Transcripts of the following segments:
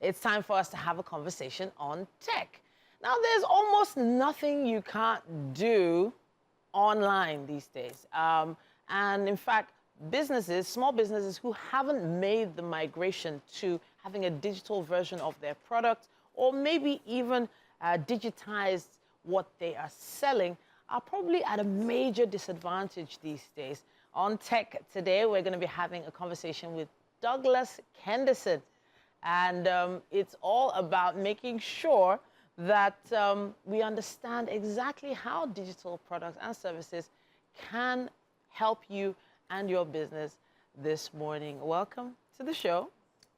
it's time for us to have a conversation on tech. Now, there's almost nothing you can't do online these days. And in fact, small businesses who haven't made the migration to having a digital version of their product, or maybe even digitized what they are selling, are probably at a major disadvantage these days. On Tech today, we're going to be having a conversation with Douglas Kenderson. And it's all about making sure that we understand exactly how digital products and services can help you and your business this morning. Welcome to the show.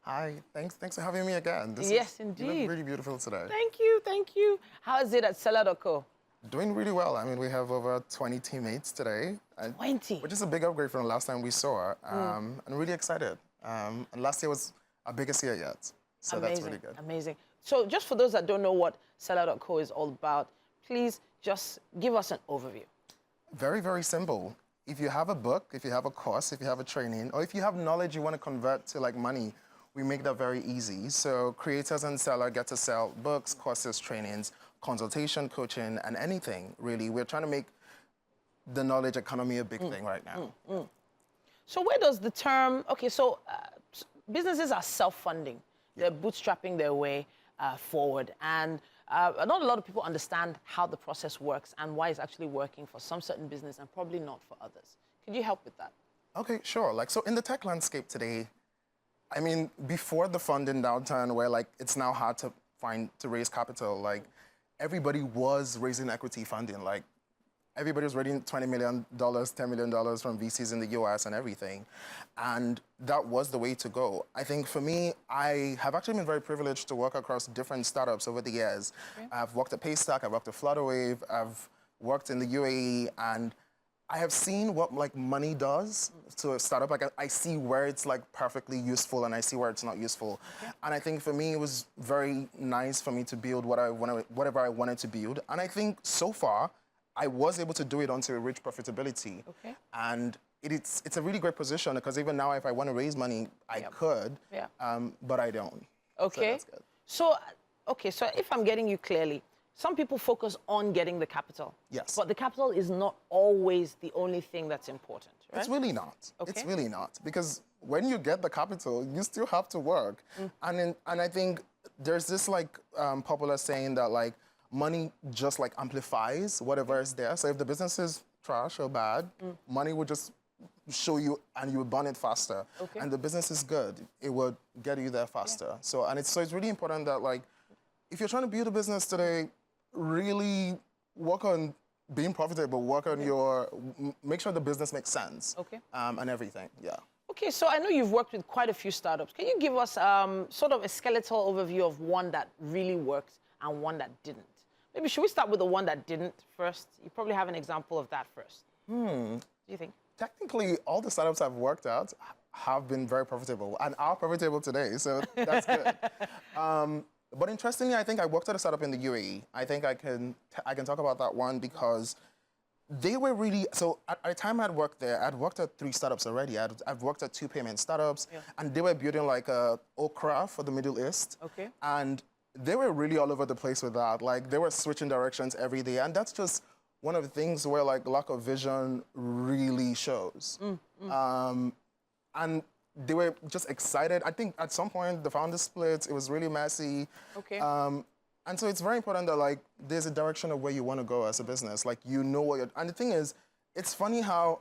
Hi, thanks for having me again. Yes, indeed. You look really beautiful today. Thank you, thank you. How is it at Seller.co? Doing really well. I mean, we have over 20 teammates today. 20? Which is a big upgrade from the last time we saw. I'm really excited. And last year was our biggest year yet. So amazing, that's really good. Amazing. So just for those that don't know what Seller.co is all about, please just give us an overview. Very, very simple. If you have a book, if you have a course, if you have a training, or if you have knowledge you want to convert to like money, we make that very easy. So creators and sellers get to sell books, courses, trainings, consultation, coaching, and anything, really. We're trying to make the knowledge economy a big thing right now. So where does the term, businesses are self-funding. They're bootstrapping their way forward. And not a lot of people understand how the process works and why it's actually working for some certain business and probably not for others. Could you help with that? Okay, sure. So in the tech landscape today, I mean, before the funding downturn where it's now hard to raise capital, everybody was raising equity funding. Everybody was raising $20 million, $10 million from VCs in the US and everything. And that was the way to go. I think for me, I have actually been very privileged to work across different startups over the years. Okay. I've worked at Paystack, I've worked at Flutterwave, I've worked in the UAE, and I have seen what money does to a startup. I see where it's perfectly useful and I see where it's not useful. Okay. And I think for me, it was very nice for me to build whatever I wanted to build. And I think so far, I was able to do it until it reached profitability. Okay. And it's a really great position because even now, if I want to raise money, I could, but I don't. Okay. So that's good. So if I'm getting you clearly, some people focus on getting the capital. Yes. But the capital is not always the only thing that's important, right? It's really not. Okay. It's really not. Because when you get the capital, you still have to work. And I think there's this popular saying that money just amplifies whatever is there. So if the business is trash or bad, money will just show you and you will burn it faster. Okay. And the business is good, it will get you there faster. Yeah. So it's really important that if you're trying to build a business today, really work on being profitable, work on make sure the business makes sense. Okay. And everything, yeah. Okay, so I know you've worked with quite a few startups. Can you give us sort of a skeletal overview of one that really worked and one that didn't? Maybe should we start with the one that didn't first? You probably have an example of that first. Do you think? Technically, all the startups I've worked at have been very profitable and are profitable today, so that's good. But interestingly, I think I worked at a startup in the UAE. I think I can talk about that one because they were really, so at the time I'd worked there, I'd worked at 3 startups already. I've worked at 2 payment startups, and they were building a okra for the Middle East. Okay. And they were really all over the place with that. They were switching directions every day. And that's just one of the things where lack of vision really shows. And they were just excited. I think at some point the founders split. It was really messy. Okay. And so it's very important that there's a direction of where you want to go as a business. You know what you're, and the thing is, it's funny how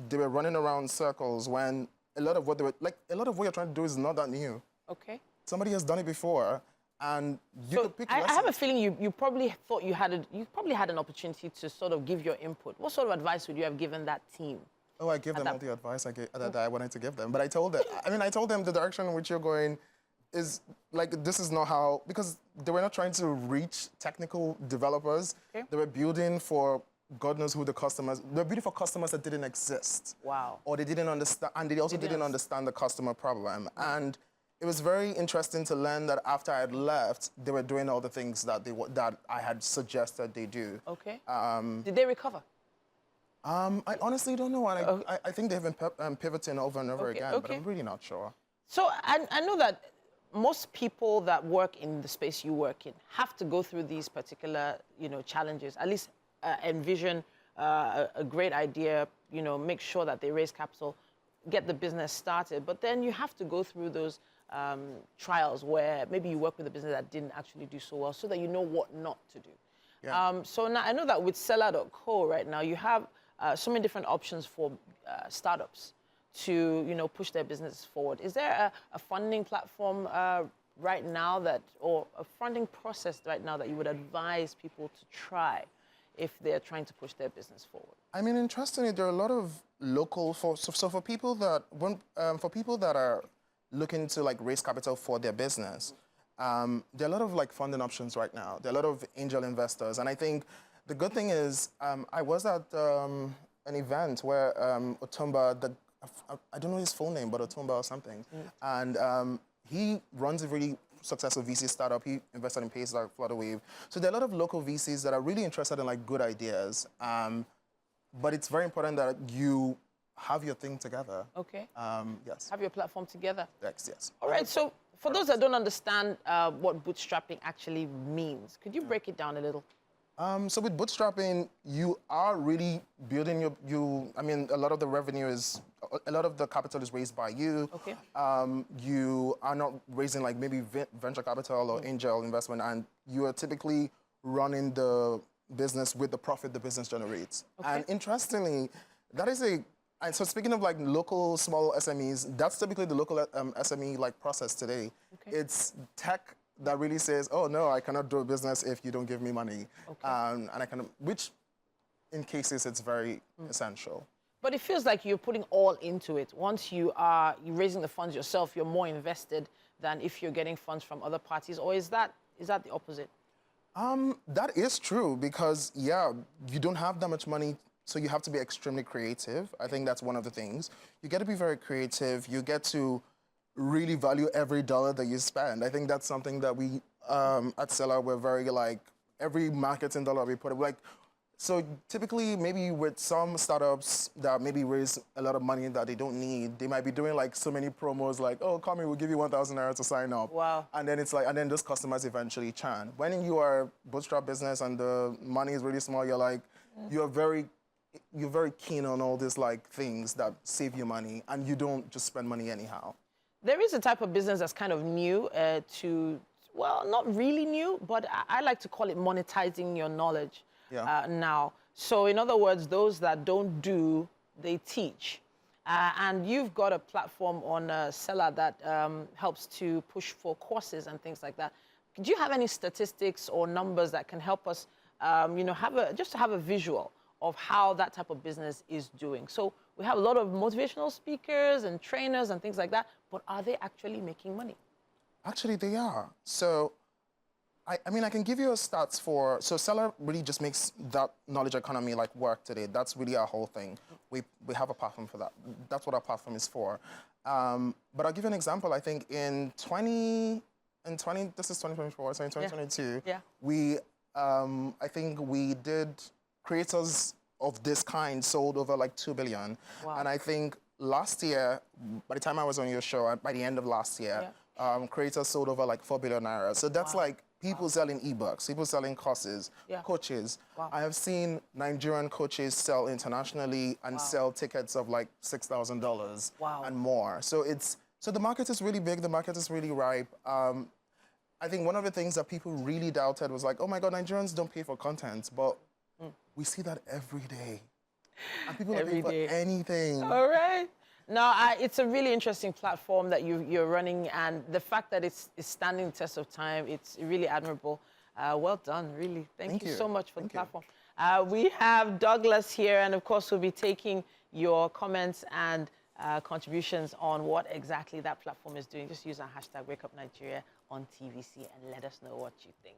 they were running around circles when a lot of what you're trying to do is not that new. Okay. Somebody has done it before. And you could pick I have a feeling you probably thought you had an opportunity to sort of give your input. What sort of advice would you have given that team? Oh, I gave them all the advice that I wanted to give them. But I told them, I told them the direction in which you're going is this is not how, because they were not trying to reach technical developers. Okay. They were building for God knows who the customers, they were building for customers that didn't exist. Wow. Or they didn't understand, and they also didn't understand the customer problem. And it was very interesting to learn that after I had left, they were doing all the things that that I had suggested they do. Okay. Did they recover? I honestly don't know. And I think they've been pivoting over and over again, but I'm really not sure. So I know that most people that work in the space you work in have to go through these particular, challenges. At least envision a great idea, make sure that they raise capital, get the business started. But then you have to go through those trials where maybe you work with a business that didn't actually do so well, so that you know what not to do. Yeah. So now I know that with Seller.co right now, you have so many different options for startups to push their business forward. Is there a funding platform right now or a funding process right now that you would advise people to try if they're trying to push their business forward? I mean, interestingly, there are a lot of local for people that are looking to like raise capital for their business. There are a lot of like funding options right now. There are a lot of angel investors, and I think the good thing is I was at an event where Otumba, I don't know his full name, but Otumba or something, and he runs a really successful VC startup. He invested in places like Flutterwave. So there are a lot of local VCs that are really interested in like good ideas. But it's very important that you have your thing together. Okay. Yes. Have your platform together. Yes. All right. So for those that don't understand what bootstrapping actually means, could you break it down a little? So with bootstrapping, you are really building I mean, a lot of the capital is raised by you. Okay. You are not raising like maybe venture capital or angel investment, and you are typically running the business with the profit the business generates. Okay. And interestingly, that is and so speaking of like local small SMEs, that's typically the local SME like process today. Okay. It's tech that really says, oh no, I cannot do a business if you don't give me money. Okay. And which in cases it's very essential. But it feels like you're putting all into it. Once you're raising the funds yourself, you're more invested than if you're getting funds from other parties, or is that the opposite? That is true because, yeah, you don't have that much money, so you have to be extremely creative. I think that's one of the things. You get to be very creative. You get to really value every dollar that you spend. I think that's something that we at Seller, we're very like, every marketing dollar we put, like, so typically maybe with some startups that maybe raise a lot of money that they don't need, they might be doing like so many promos like, oh, come here, we'll give you 1,000 naira to sign up. Wow. And then it's like, and then those customers eventually churn. When you are a bootstrap business and the money is really small, you're like, you're very keen on all these like things that save you money, and you don't just spend money anyhow. There is a type of business that's kind of new well, not really new, but I like to call it monetizing your knowledge. Yeah. Now. So in other words, those that don't do, they teach. And you've got a platform on Seller that helps to push for courses and things like that. Do you have any statistics or numbers that can help us, just to have a visual of how that type of business is doing? So we have a lot of motivational speakers and trainers and things like that, but are they actually making money? Actually, they are. So I mean, I can give you a stats so Seller really just makes that knowledge economy like work today. That's really our whole thing. We have a platform for that. That's what our platform is for. But I'll give you an example. I think this is 2024, so in 2022, Yeah. we, I think we did, creators of this kind sold over like 2 billion. Wow. And I think last year, by the time I was on your show, by the end of last year, creators sold over like 4 billion naira. So that's like people selling ebooks, people selling courses, coaches. Wow. I have seen Nigerian coaches sell internationally and sell tickets of like $6,000 and more. So the market is really big, the market is really ripe. I think one of the things that people really doubted was like, oh my God, Nigerians don't pay for content, but we see that every day. And people don't pay for anything. All right. No, it's a really interesting platform that you're running, and the fact that it's standing the test of time, it's really admirable. Well done, really. Thank you so much for the platform. We have Douglas here, and of course we'll be taking your comments and contributions on what exactly that platform is doing. Just use our hashtag WakeUpNigeria on TVC and let us know what you think.